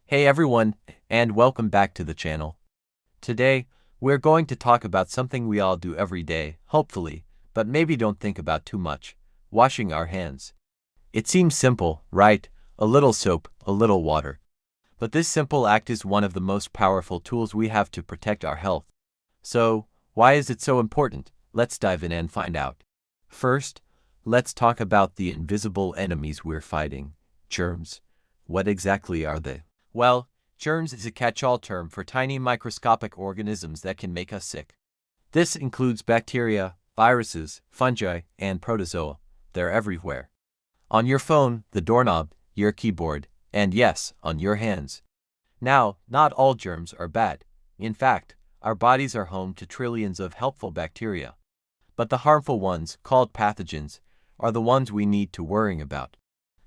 Hey everyone, and welcome back to the channel. Today, we're going to talk about something we all do every day, hopefully, but maybe don't think about too much: washing our hands. It seems simple, right? A little soap, a little water. But this simple act is one of the most powerful tools we have to protect our health. So, why is it so important? Let's dive in and find out. First, let's talk about the invisible enemies we're fighting: germs. What exactly are they? Well, germs is a catch-all term for tiny microscopic organisms that can make us sick. This includes bacteria, viruses, fungi, and protozoa. They're everywhere. On your phone, the doorknob, your keyboard, and yes, on your hands. Now, not all germs are bad. In fact, our bodies are home to trillions of helpful bacteria. But the harmful ones, called pathogens, are the ones we need to worry about.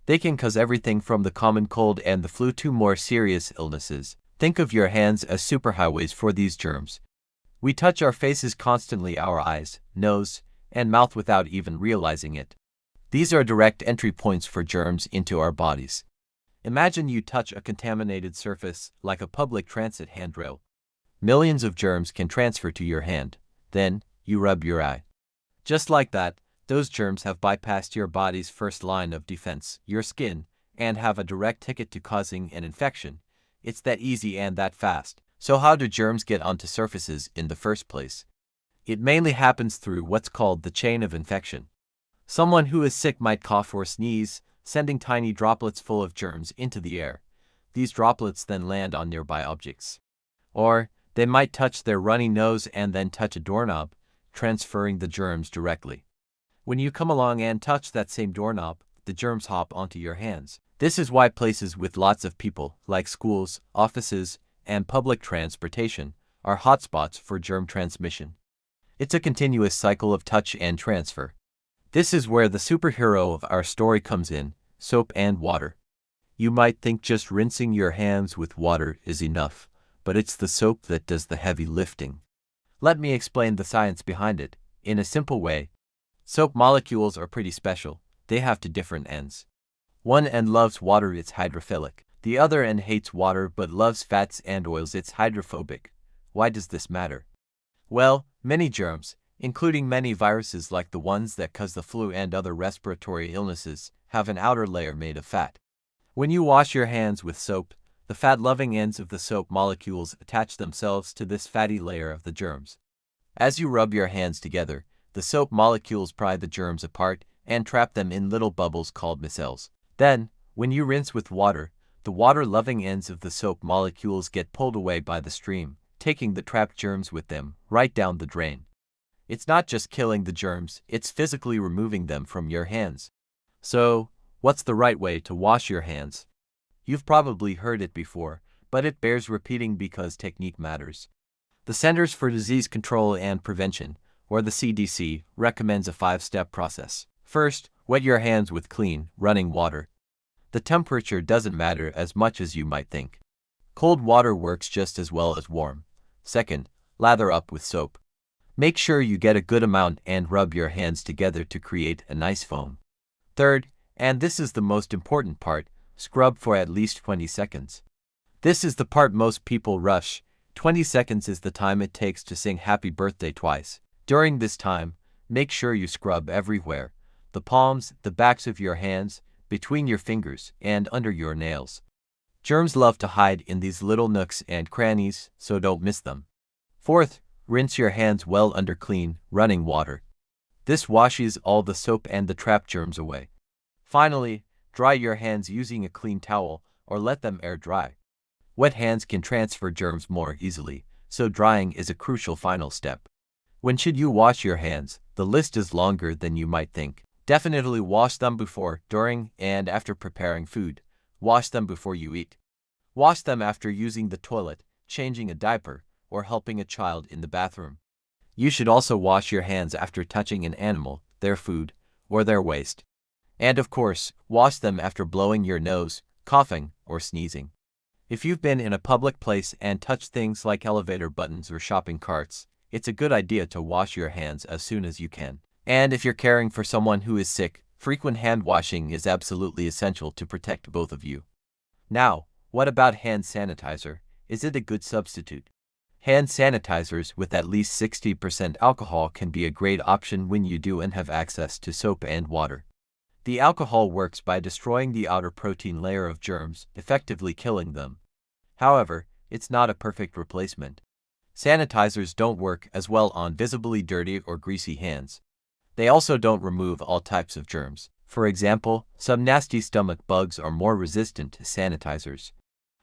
They can cause everything from the common cold and the flu to more serious illnesses. Think of your hands as superhighways for these germs. We touch our faces constantly, our eyes, nose, and mouth without even realizing it. These are direct entry points for germs into our bodies. Imagine you touch a contaminated surface, like a public transit handrail. Millions of germs can transfer to your hand. Then, you rub your eye. Just like that, those germs have bypassed your body's first line of defense, your skin, and have a direct ticket to causing an infection. It's that easy and that fast. So how do germs get onto surfaces in the first place? It mainly happens through what's called the chain of infection. Someone who is sick might cough or sneeze, sending tiny droplets full of germs into the air. These droplets then land on nearby objects. Or, they might touch their runny nose and then touch a doorknob, transferring the germs directly. When you come along and touch that same doorknob, the germs hop onto your hands. This is why places with lots of people, like schools, offices, and public transportation, are hotspots for germ transmission. It's a continuous cycle of touch and transfer. This is where the superhero of our story comes in: soap and water. You might think just rinsing your hands with water is enough, but it's the soap that does the heavy lifting. Let me explain the science behind it, in a simple way. Soap molecules are pretty special. They have two different ends. One end loves water, it's hydrophilic. The other end hates water but loves fats and oils, it's hydrophobic. Why does this matter? Well, many germs, including many viruses like the ones that cause the flu and other respiratory illnesses, have an outer layer made of fat. When you wash your hands with soap, the fat-loving ends of the soap molecules attach themselves to this fatty layer of the germs. As you rub your hands together, the soap molecules pry the germs apart and trap them in little bubbles called micelles. Then, when you rinse with water, the water-loving ends of the soap molecules get pulled away by the stream, taking the trapped germs with them right down the drain. It's not just killing the germs, it's physically removing them from your hands. So, what's the right way to wash your hands? You've probably heard it before, but it bears repeating because technique matters. The Centers for Disease Control and Prevention, or the CDC, recommends a 5-step process. First, wet your hands with clean, running water. The temperature doesn't matter as much as you might think. Cold water works just as well as warm. Second, lather up with soap. Make sure you get a good amount and rub your hands together to create a nice foam. Third, and this is the most important part, scrub for at least 20 seconds. This is the part most people rush. 20 seconds is the time it takes to sing happy birthday twice. During this time, make sure you scrub everywhere: the palms, the backs of your hands, between your fingers, and under your nails. Germs love to hide in these little nooks and crannies, so don't miss them. Fourth, rinse your hands well under clean, running water. This washes all the soap and the trapped germs away. Finally, dry your hands using a clean towel or let them air dry. Wet hands can transfer germs more easily, so drying is a crucial final step. When should you wash your hands? The list is longer than you might think. Definitely wash them before, during, and after preparing food. Wash them before you eat. Wash them after using the toilet, changing a diaper, or helping a child in the bathroom. You should also wash your hands after touching an animal, their food, or their waste. And of course, wash them after blowing your nose, coughing, or sneezing. If you've been in a public place and touched things like elevator buttons or shopping carts, it's a good idea to wash your hands as soon as you can. And if you're caring for someone who is sick, frequent hand washing is absolutely essential to protect both of you. Now, What about hand sanitizer? Is it a good substitute? Hand sanitizers with at least 60% alcohol can be a great option when you don't have access to soap and water. The alcohol works by destroying the outer protein layer of germs, effectively killing them. However, it's not a perfect replacement. Sanitizers don't work as well on visibly dirty or greasy hands. They also don't remove all types of germs. For example, some nasty stomach bugs are more resistant to sanitizers.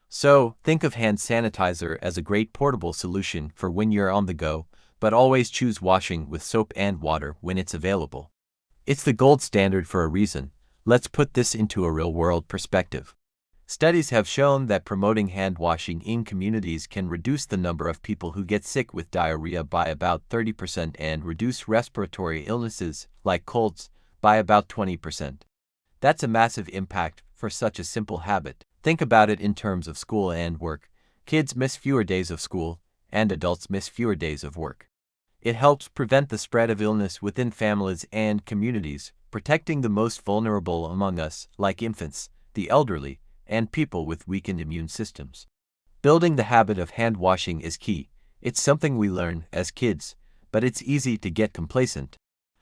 So, think of hand sanitizer as a great portable solution for when you're on the go, but always choose washing with soap and water when it's available. It's the gold standard for a reason. Let's put this into a real-world perspective. Studies have shown that promoting hand washing in communities can reduce the number of people who get sick with diarrhea by about 30% and reduce respiratory illnesses, like colds, by about 20%. That's a massive impact for such a simple habit. Think about it in terms of school and work. Kids miss fewer days of school, and adults miss fewer days of work. It helps prevent the spread of illness within families and communities, protecting the most vulnerable among us, like infants, the elderly, and people with weakened immune systems. Building the habit of hand washing is key. It's something we learn as kids, but it's easy to get complacent.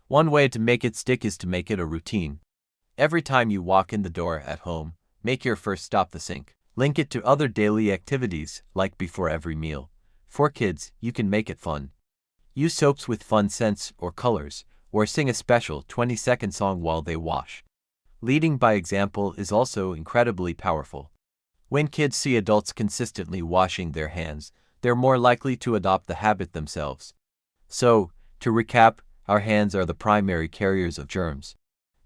One way to make it stick is to make it a routine. Every time you walk in the door at home, make your first stop the sink. Link it to other daily activities, like before every meal. For kids, you can make it fun. Use soaps with fun scents or colors, or sing a special 20-second song while they wash. Leading by example is also incredibly powerful. When kids see adults consistently washing their hands, they're more likely to adopt the habit themselves. So, to recap, our hands are the primary carriers of germs.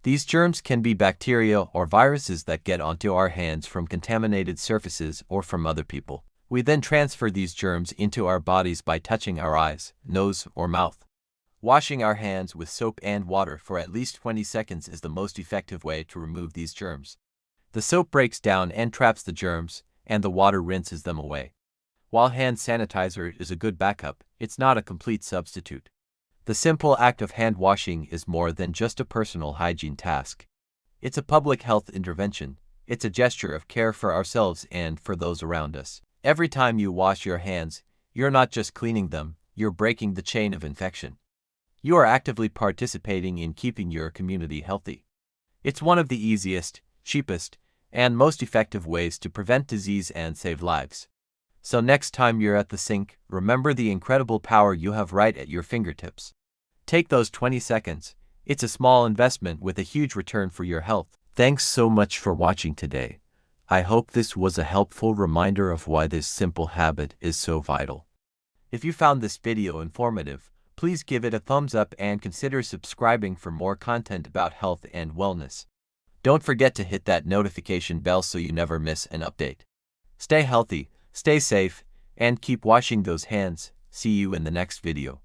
These germs can be bacteria or viruses that get onto our hands from contaminated surfaces or from other people. We then transfer these germs into our bodies by touching our eyes, nose, or mouth. Washing our hands with soap and water for at least 20 seconds is the most effective way to remove these germs. The soap breaks down and traps the germs, and the water rinses them away. While hand sanitizer is a good backup, it's not a complete substitute. The simple act of hand washing is more than just a personal hygiene task. It's a public health intervention. It's a gesture of care for ourselves and for those around us. Every time you wash your hands, you're not just cleaning them, you're breaking the chain of infection. You are actively participating in keeping your community healthy. It's one of the easiest, cheapest, and most effective ways to prevent disease and save lives. So next time you're at the sink, remember the incredible power you have right at your fingertips. Take those 20 seconds. It's a small investment with a huge return for your health. Thanks so much for watching today. I hope this was a helpful reminder of why this simple habit is so vital. If you found this video informative, please give it a thumbs up and consider subscribing for more content about health and wellness. Don't forget to hit that notification bell so you never miss an update. Stay healthy, stay safe, and keep washing those hands. See you in the next video.